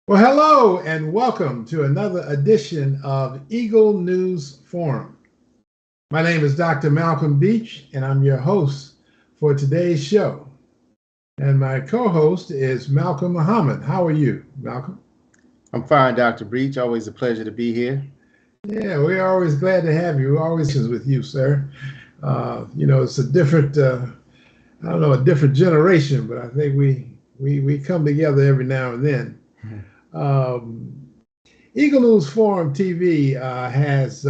Well, hello and welcome to another edition of Eagle News Forum. My name is Dr. Malcolm Beach, and I'm your host for today's show. And my co-host is Malcolm Muhammad. How are you, Malcolm? I'm fine, Dr. Beach. Always a pleasure to be here. Yeah, we're always glad to have you. We're always with you, sir. It's a different, I don't know, a different generation, but I think we come together every now and then. Um, Eagle News Forum TV has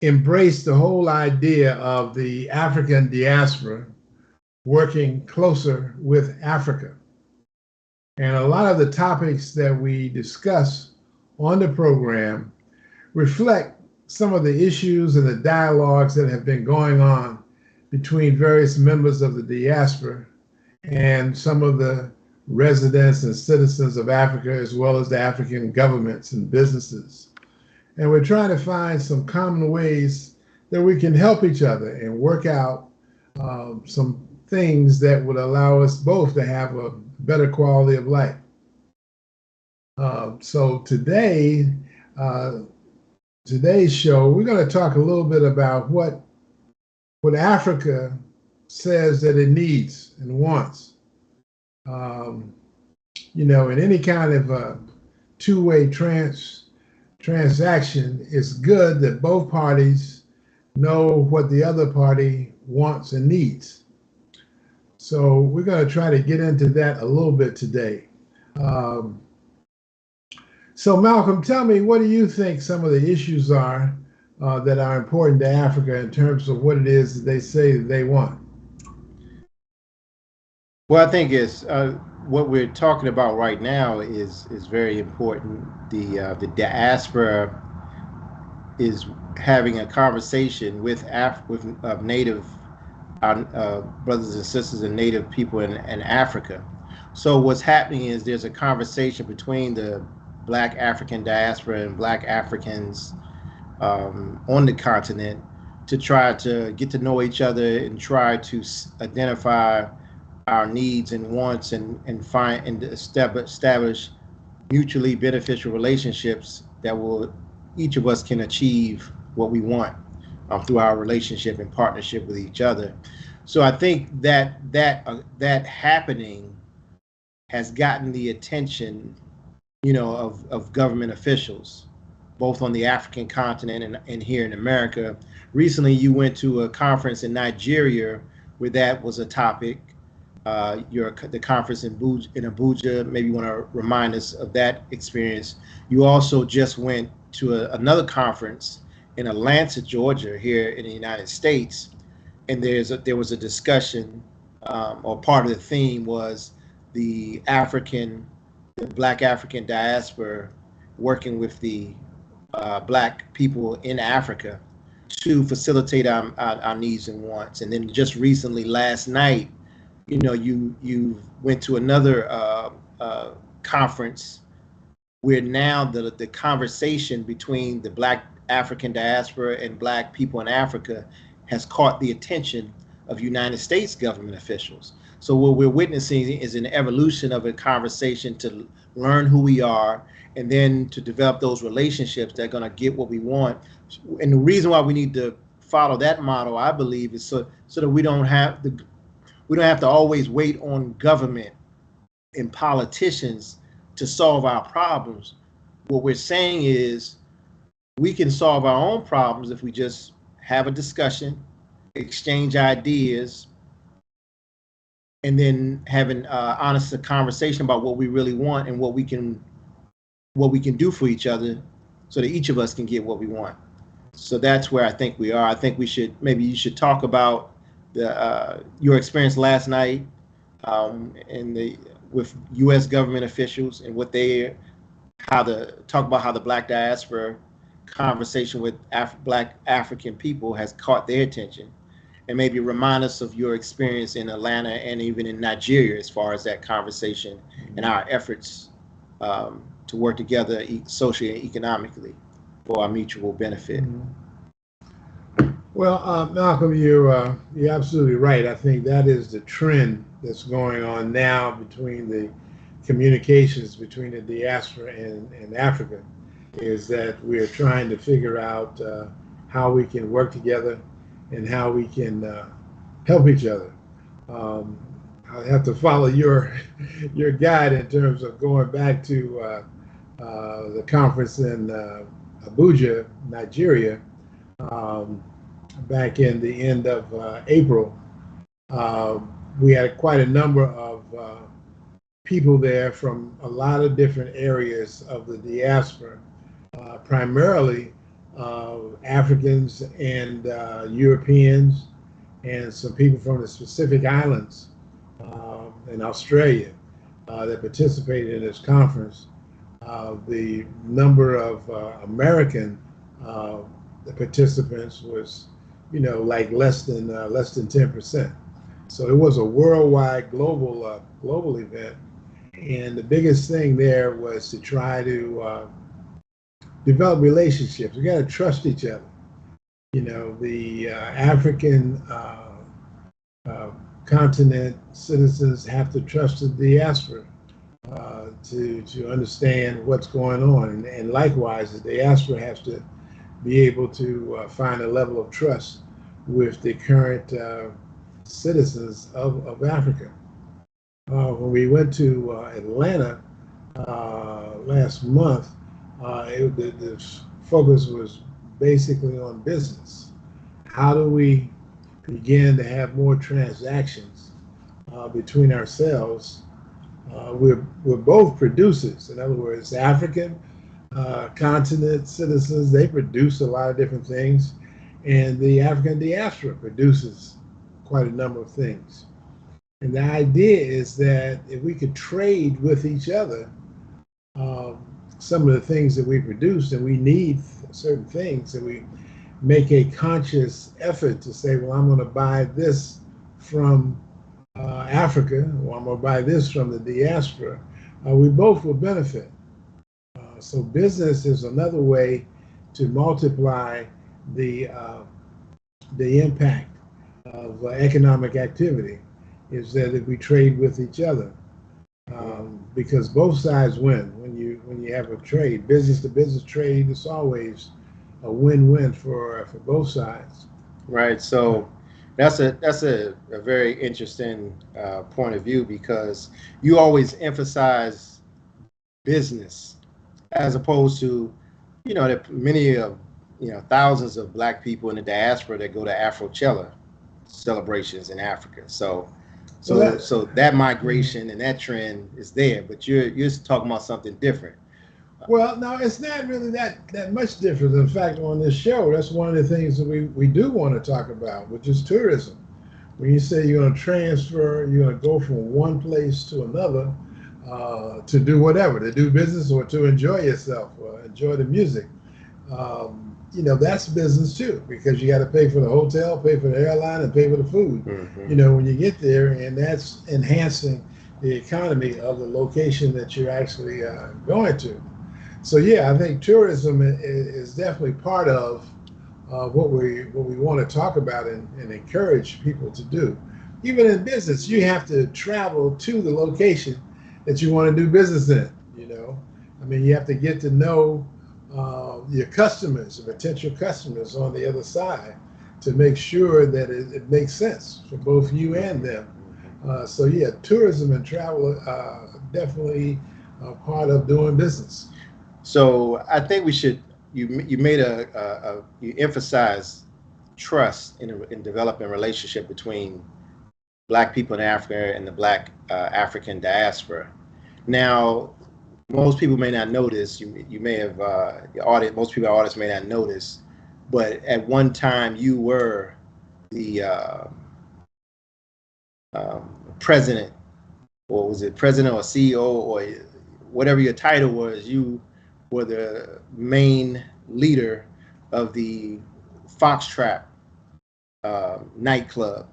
embraced the whole idea of the African diaspora working closer with Africa. And a lot of the topics that we discuss on the program reflect some of the issues and the dialogues that have been going on between various members of the diaspora and some of the residents and citizens of Africa, as well as the African governments and businesses. And we're trying to find some common ways that we can help each other and work out some things that would allow us both to have a better quality of life. So today's show, we're going to talk a little bit about what Africa says that it needs and wants. In any kind of two-way transaction, it's good that both parties know what the other party wants and needs. So we're going to try to get into that a little bit today. So Malcolm, tell me, what do you think some of the issues are that are important to Africa in terms of what it is that they say that they want? Well, I think it's what we're talking about right now is very important. The diaspora is having a conversation with native brothers and sisters and native people in Africa. So what's happening is there's a conversation between the Black African diaspora and Black Africans on the continent to try to get to know each other and try to identify our needs and wants and find and establish mutually beneficial relationships that will each of us can achieve what we want through our relationship and partnership with each other. So I think that happening has gotten the attention, of government officials, both on the African continent and here in America. Recently, you went to a conference in Nigeria where that was a topic. The conference in Abuja, maybe you want to remind us of that experience. You also just went to another conference in Atlanta, Georgia, here in the United States, and there was a discussion, or part of the theme was the Black African diaspora working with the Black people in Africa to facilitate our needs and wants. And then just recently, last night, you went to another conference where now the conversation between the Black African diaspora and Black people in Africa has caught the attention of United States government officials. So what we're witnessing is an evolution of a conversation to learn who we are and then to develop those relationships that are going to get what we want. And the reason why we need to follow that model, I believe, is so that we don't have to always wait on government and politicians to solve our problems. What we're saying is we can solve our own problems if we just have a discussion, exchange ideas, and then have an honest conversation about what we really want and what we can do for each other so that each of us can get what we want. So that's where I think we are. I think maybe you should talk about your experience last night with U.S. government officials and talk about how the Black diaspora conversation with Black African people has caught their attention, and maybe remind us of your experience in Atlanta and even in Nigeria as far as that conversation and our efforts to work together socially and economically for our mutual benefit. Well, Malcolm, you're absolutely right. I think that is the trend that's going on now between the communications between the diaspora and Africa is that we're trying to figure out how we can work together and how we can help each other. Um, I have to follow your guide in terms of going back to the conference in Abuja, Nigeria, um, back in the end of April. Uh, we had quite a number of people there from a lot of different areas of the diaspora, primarily Africans and Europeans, and some people from the Pacific Islands in Australia that participated in this conference. The number of American participants was, like less than 10%. So it was a worldwide, global event, and the biggest thing there was to try to develop relationships. We got to trust each other. The African uh, continent citizens have to trust the diaspora to understand what's going on, and likewise, the diaspora has to be able to find a level of trust with the current citizens of Africa. When we went to Atlanta last month, the focus was basically on business. How do we begin to have more transactions between ourselves? We're both producers. In other words, African continent citizens, they produce a lot of different things, and the African diaspora produces quite a number of things. And the idea is that if we could trade with each other some of the things that we produce, and we need certain things, that we make a conscious effort to say, well, I'm going to buy this from Africa, or I'm going to buy this from the diaspora, we both will benefit. So business is another way to multiply the impact of economic activity, is that if we trade with each other, because both sides win when you have a trade, business to business trade. It's always a win-win for both sides. Right. So that's a very interesting point of view, because you always emphasize business as opposed to, that many of thousands of Black people in the diaspora that go to Afrochella celebrations in Africa. So that migration and that trend is there, but you're talking about something different. Well, no, it's not really that much different. In fact, on this show, that's one of the things that we do want to talk about, which is tourism. When you say you're going to transfer, you're going to go from one place to another to do whatever, to do business or to enjoy yourself, or enjoy the music. That's business too, because you got to pay for the hotel, pay for the airline, and pay for the food. Mm-hmm. When you get there, and that's enhancing the economy of the location that you're actually going to. So yeah, I think tourism is definitely part of what we want to talk about and encourage people to do. Even in business, you have to travel to the location that you want to do business in. I mean, you have to get to know your customers, your potential customers on the other side, to make sure that it makes sense for both you and them. So yeah, tourism and travel definitely part of doing business. So I think we should. You made you emphasize trust in developing a relationship between Black people in Africa and the Black African diaspora. Now, most people may not know this. You may have most people in the audience may not know this, but at one time you were the president, or was it president or CEO, or whatever your title was. You were the main leader of the Foxtrot nightclub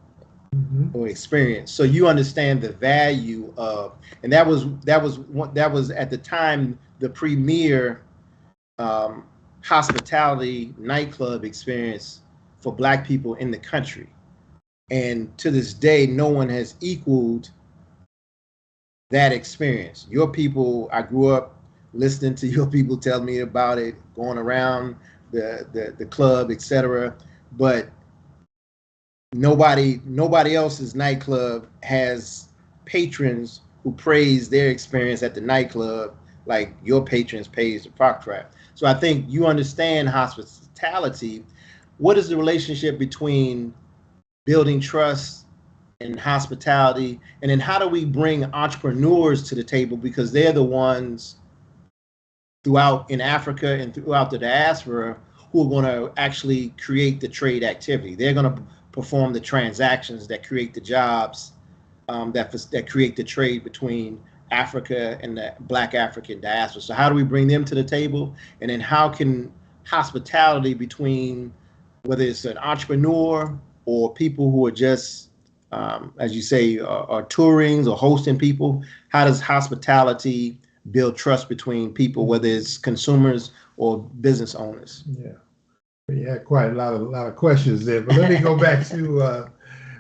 or experience. So you understand the value of, and that was at the time the premier hospitality nightclub experience for Black people in the country. And to this day, no one has equaled that experience. Your people, I grew up listening to your people tell me about it, going around the club, etc. But nobody else's nightclub has patrons who praise their experience at the nightclub like your patrons praise the park trap. So I think you understand hospitality. What is the relationship between building trust and hospitality, and then how do we bring entrepreneurs to the table, because they're the ones throughout in Africa and throughout the diaspora who are going to actually create the trade activity. They're going to perform the transactions that create the jobs, that create the trade between Africa and the Black African diaspora. So how do we bring them to the table? And then how can hospitality between, whether it's an entrepreneur or people who are just, as you say, are touring or hosting people, how does hospitality build trust between people, whether it's consumers or business owners? Yeah, you had quite a lot of questions there, but let me go back to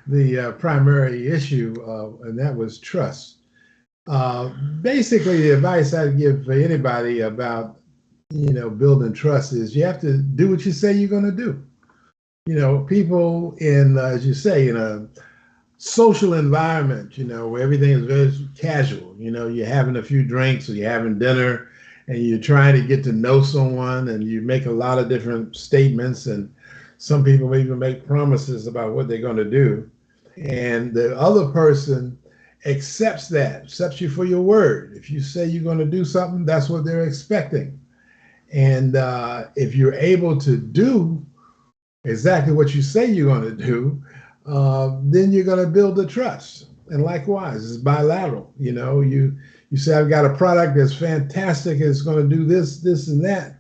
the primary issue, and that was trust. Basically, the advice I'd give for anybody about building trust is you have to do what you say you're going to do. People in, as you say, in a social environment, where everything is very casual. You're having a few drinks or you're having dinner and you're trying to get to know someone and you make a lot of different statements, and some people even make promises about what they're going to do. And the other person accepts you for your word. If you say you're going to do something, that's what they're expecting. And if you're able to do exactly what you say you're going to do, then you're going to build the trust. And likewise, it's bilateral. You say, I've got a product that's fantastic, it's going to do this, this, and that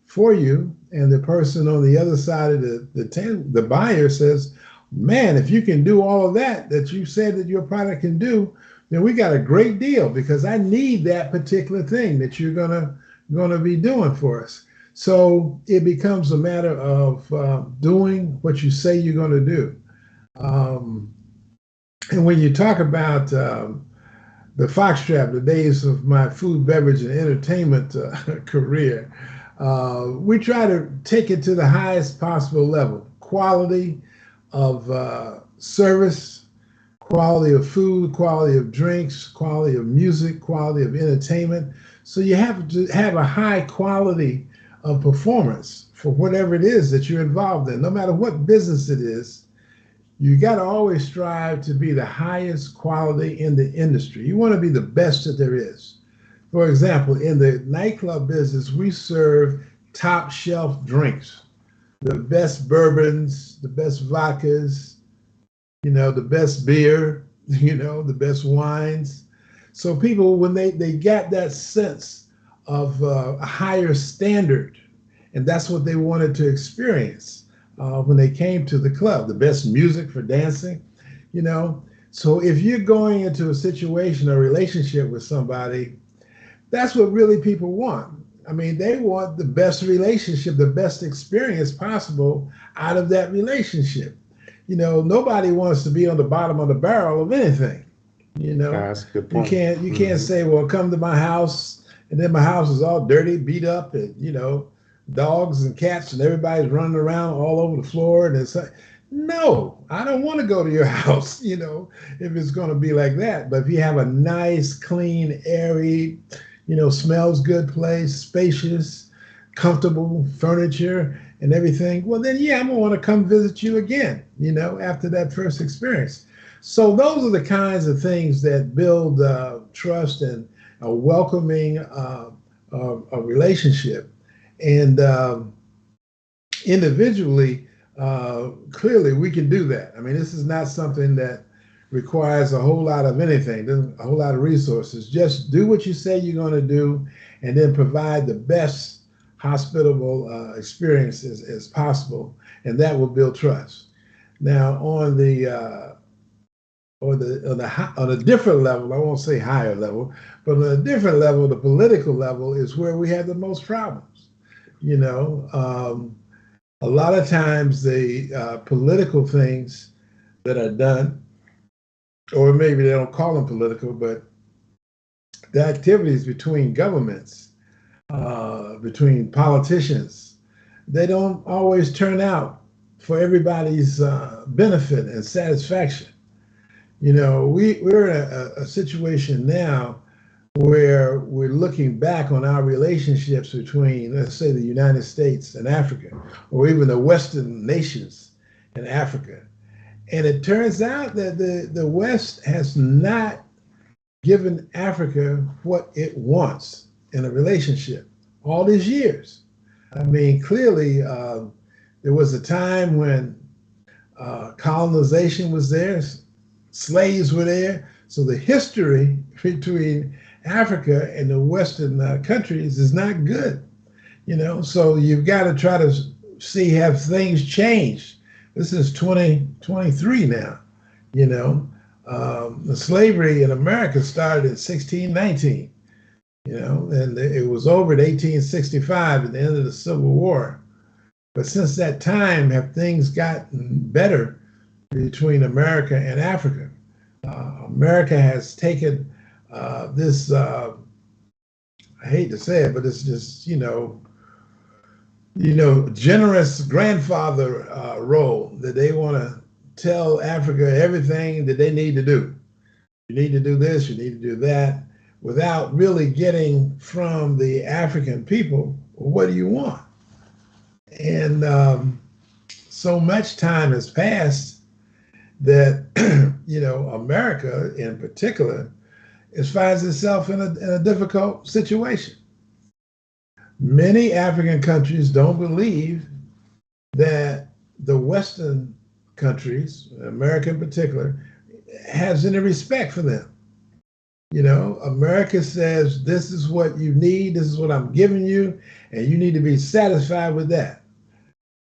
for you. And the person on the other side of the buyer says, man, if you can do all of that you said that your product can do, then we got a great deal, because I need that particular thing that you're gonna be doing for us. So it becomes a matter of doing what you say you're going to do. And when you talk about the foxtrot, the days of my food, beverage, and entertainment career, we try to take it to the highest possible level. Quality of service, quality of food, quality of drinks, quality of music, quality of entertainment. So you have to have a high quality of performance for whatever it is that you're involved in. No matter what business it is, you got to always strive to be the highest quality in the industry. You want to be the best that there is. For example, in the nightclub business, we serve top shelf drinks, the best bourbons, the best vodkas, the best beer, the best wines. So people, when they got that sense of a higher standard, and that's what they wanted to experience when they came to the club, the best music for dancing, So if you're going into a situation, a relationship with somebody, that's what really people want. I mean, they want the best relationship, the best experience possible out of that relationship. Nobody wants to be on the bottom of the barrel of anything. That's a good point. You can't say, well, come to my house, and then my house is all dirty, beat up, and dogs and cats and everybody's running around all over the floor. And it's like, no, I don't want to go to your house, if it's going to be like that. But if you have a nice, clean, airy, smells good place, spacious, comfortable furniture and everything, well, then, yeah, I'm going to want to come visit you again, after that first experience. So those are the kinds of things that build trust and a welcoming a relationship. And individually, clearly, we can do that. I mean, this is not something that requires a whole lot of anything, a whole lot of resources. Just do what you say you're going to do, and then provide the best hospitable experiences as possible, and that will build trust. Now, on a different level, I won't say higher level, but on a different level, the political level is where we have the most problems. A lot of times the political things that are done, or maybe they don't call them political, but the activities between governments, between politicians, they don't always turn out for everybody's benefit and satisfaction. We're in a situation now where we're looking back on our relationships between, let's say, the United States and Africa, or even the Western nations and Africa. And it turns out that the West has not given Africa what it wants in a relationship all these years. I mean, clearly, there was a time when colonization was there, slaves were there. So the history between Africa and the Western countries is not good. So you've got to try to see, have things changed. This is 2023 now. The slavery in America started in 1619, and it was over in 1865 at the end of the Civil War. But since that time, have things gotten better between America and Africa? America has taken this, I hate to say it, but it's just, generous grandfather role that they want to tell Africa everything that they need to do. You need to do this, you need to do that, without really getting from the African people, what do you want? And so much time has passed that, America in particular finds itself in a difficult situation. Many African countries don't believe that the Western countries, America in particular, has any respect for them. America says, this is what you need, this is what I'm giving you, and you need to be satisfied with that.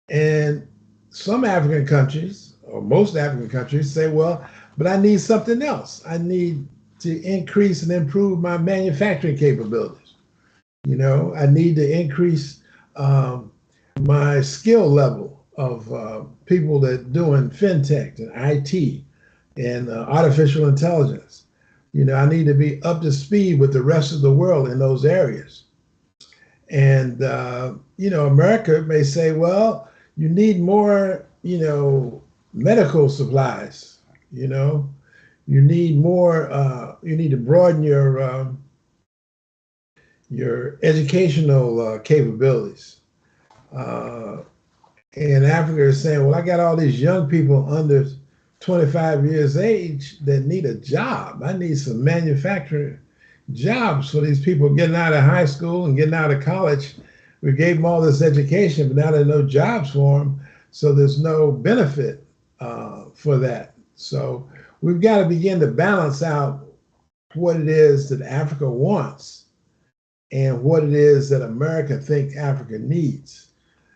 And some African countries, or most African countries, say, well, but I need something else. I need to increase and improve my manufacturing capabilities. I need to increase my skill level of people that are doing fintech and IT and artificial intelligence. I need to be up to speed with the rest of the world in those areas. And, America may say, well, you need more, medical supplies, you need more, you need to broaden your educational capabilities. And Africa is saying, well, I got all these young people under 25 years age that need a job. I need some manufacturing jobs for these people getting out of high school and getting out of college. We gave them all this education, but now there are no jobs for them. So there's no benefit for that. So we've got to begin to balance out what it is that Africa wants and what it is that America thinks Africa needs.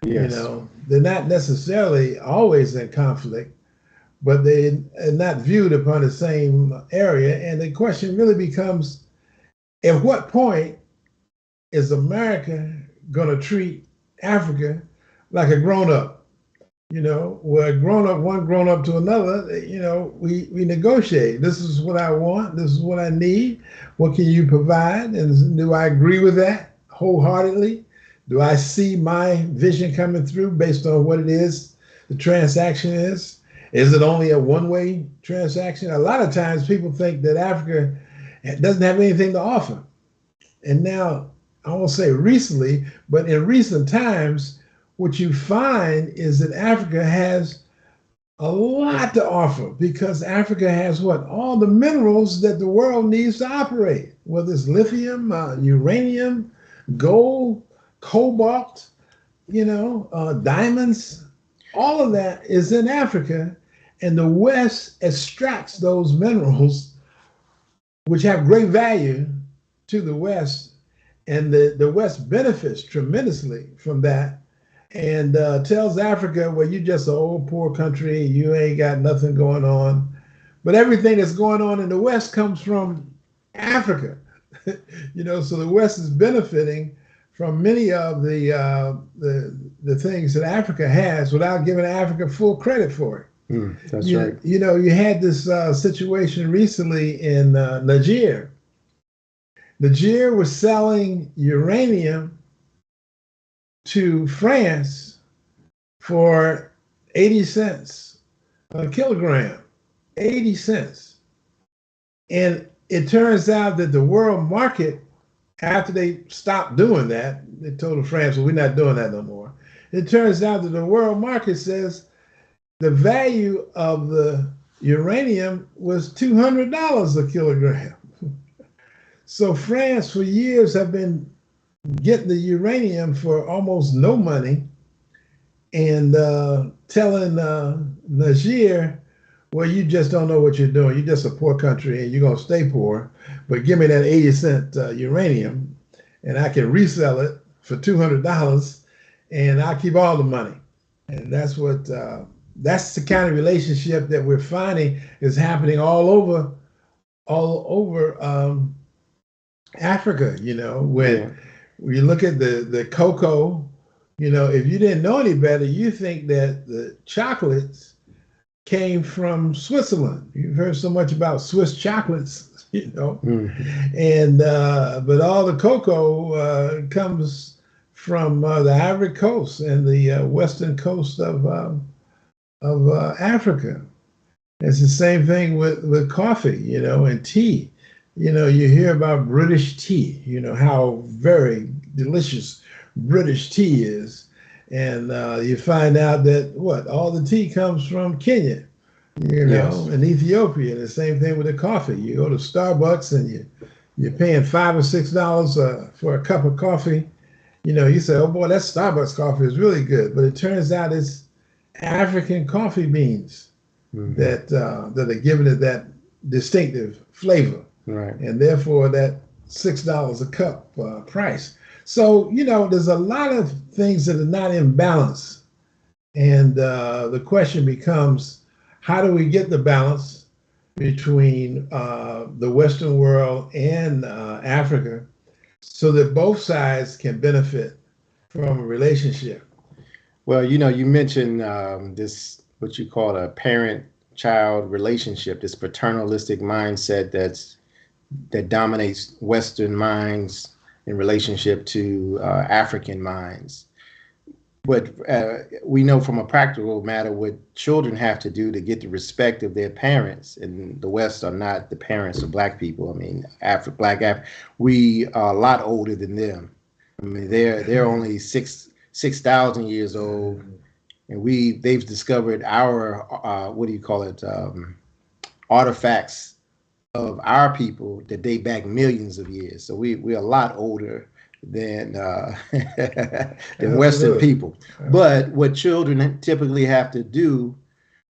Yes. They're not necessarily always in conflict, but they are not viewed upon the same area. And the question really becomes, at what point is America going to treat Africa like a grown-up? Where one grown-up to another, we negotiate. This is what I want. This is what I need. What can you provide? And do I agree with that wholeheartedly? Do I see my vision coming through based on what it is the transaction is? Is it only a one-way transaction? A lot of times people think that Africa doesn't have anything to offer. And now, I won't say recently, but in recent times, what you find is that Africa has a lot to offer, because Africa has what? All the minerals that the world needs to operate, whether it's lithium, uranium, gold, cobalt, diamonds. All of that is in Africa, and the West extracts those minerals, which have great value to the West, and the West benefits tremendously from that, and tells Africa, well, you just an old poor country, you ain't got nothing going on. But everything that's going on in the West comes from Africa. So the West is benefiting from many of the things that Africa has without giving Africa full credit for it. That's right. You had this situation recently in Niger, Niger was selling uranium to France for 80 cents a kilogram, 80 cents. And it turns out that the world market, after they stopped doing that, they told France, well, we're not doing that no more. It turns out that the world market says the value of the uranium was $200 a kilogram. So France for years have been getting the uranium for almost no money and telling Niger, well, you just don't know what you're doing. You're just a poor country and you're going to stay poor. But give me that 80-cent uranium and I can resell it for $200 and I'll keep all the money. And that's the kind of relationship that we're finding is happening all over Africa, when you look at the cocoa, if you didn't know any better, you think that the chocolates came from Switzerland. You've heard so much about Swiss chocolates, and but all the cocoa comes from the Ivory Coast and the western coast of Africa. It's the same thing with coffee, and tea. You hear about British tea, how very delicious British tea is. And you find out that all the tea comes from Kenya, Yes. and Ethiopia. And the same thing with the coffee. You go to Starbucks and you're paying $5 or $6 for a cup of coffee. You say, oh boy, that Starbucks coffee is really good. But it turns out it's African coffee beans that are giving it that distinctive flavor. Right. And therefore that $6 a cup price. So, there's a lot of things that are not in balance. And the question becomes, how do we get the balance between the Western world and Africa so that both sides can benefit from a relationship? Well, you mentioned this, what you call a parent-child relationship, this paternalistic mindset that dominates Western minds in relationship to African minds. But we know from a practical matter what children have to do to get the respect of their parents. And the West are not the parents of Black people. I mean, we are a lot older than them. I mean, they're only 6,000 years old, and they've discovered our artifacts of our people that date back millions of years. So we're a lot older than Western people. But what children typically have to do,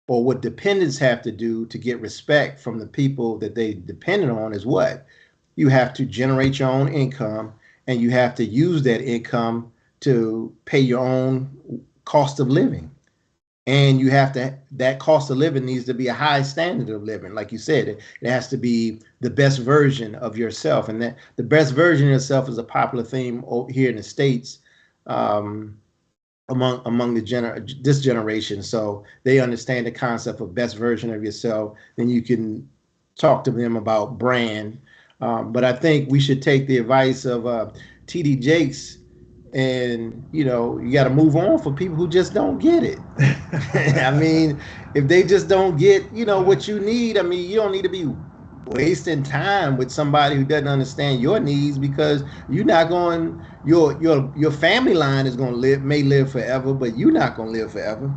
or what dependents have to do to get respect from the people that they depended on, is what? You have to generate your own income, and you have to use that income to pay your own cost of living. And that cost of living needs to be a high standard of living. Like you said, it has to be the best version of yourself. And that the best version of yourself is a popular theme here in the States among this generation. So they understand the concept of best version of yourself. Then you can talk to them about brand. But I think we should take the advice of T.D. Jakes. And, you got to move on for people who just don't get it. I mean, if they just don't get, what you need, I mean, you don't need to be wasting time with somebody who doesn't understand your needs, because you're not going, your family line is going to may live forever, but you're not going to live forever.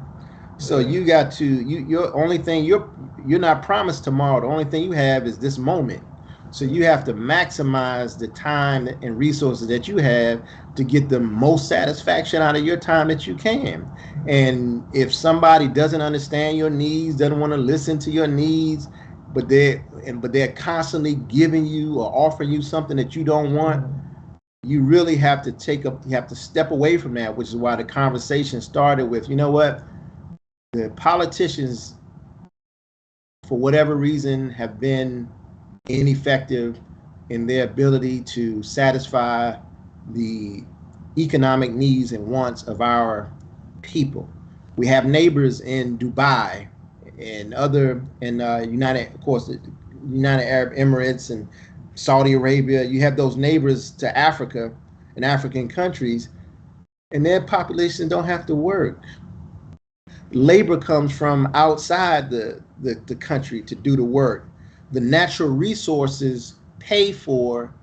So you got to, your only thing, you're not promised tomorrow. The only thing you have is this moment. So you have to maximize the time and resources that you have to get the most satisfaction out of your time that you can. And if somebody doesn't understand your needs, doesn't want to listen to your needs, but they're constantly giving you or offering you something that you don't want, you really have to step away from that, which is why the conversation started with, the politicians, for whatever reason, have been ineffective in their ability to satisfy the economic needs and wants of our people. We have neighbors in Dubai and United Arab Emirates and Saudi Arabia, you have those neighbors to Africa and African countries, and their population don't have to work. Labor comes from outside the country to do the work. The natural resources pay for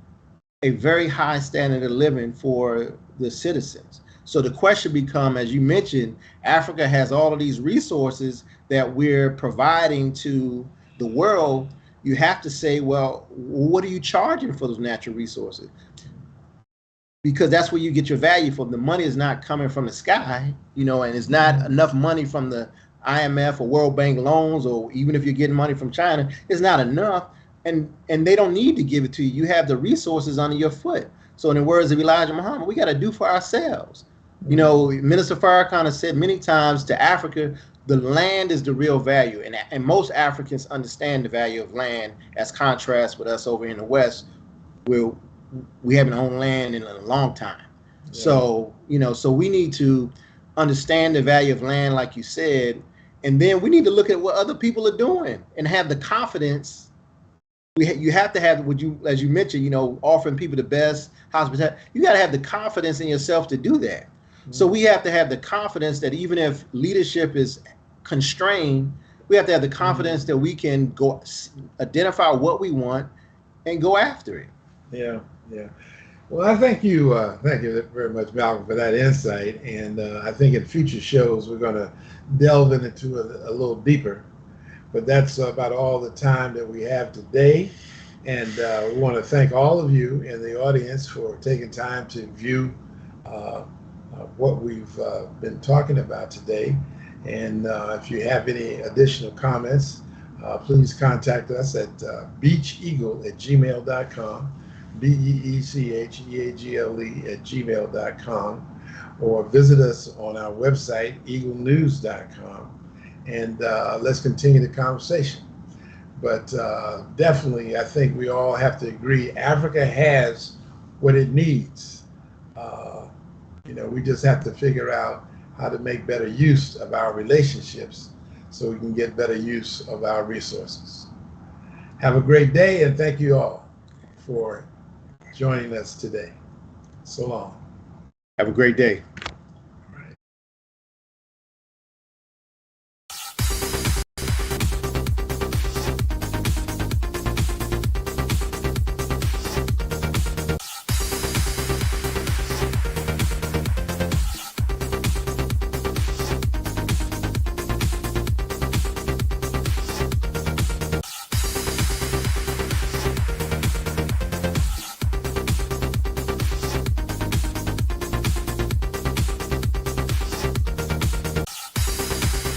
a very high standard of living for the citizens. So the question becomes, as you mentioned, Africa has all of these resources that we're providing to the world. You have to say, well, what are you charging for those natural resources? Because that's where you get your value from. The money is not coming from the sky, and it's not enough money from the IMF or World Bank loans, or even if you're getting money from China, it's not enough. And they don't need to give it to you. You have the resources under your foot. So in the words of Elijah Muhammad, we got to do for ourselves. Minister Farrakhan has said many times to Africa, the land is the real value. And most Africans understand the value of land, as contrast with us over in the West, where we haven't owned land in a long time. Yeah. So, so we need to understand the value of land, like you said, and then we need to look at what other people are doing and have the confidence. You have to have, as you mentioned, offering people the best hospitality. You got to have the confidence in yourself to do that. Mm-hmm. So we have to have the confidence that even if leadership is constrained, we have to have the confidence that we can go identify what we want and go after it. Yeah. Well, I thank you very much, Malcolm, for that insight. And I think in future shows we're going to delve into a little deeper. But that's about all the time that we have today. And we want to thank all of you in the audience for taking time to view what we've been talking about today. And if you have any additional comments, please contact us at beacheagle@gmail.com, beecheagle@gmail.com, or visit us on our website, eaglenews.com. And let's continue the conversation. But definitely, I think we all have to agree, Africa has what it needs. We just have to figure out how to make better use of our relationships so we can get better use of our resources. Have a great day, and thank you all for joining us today. So long. Have a great day.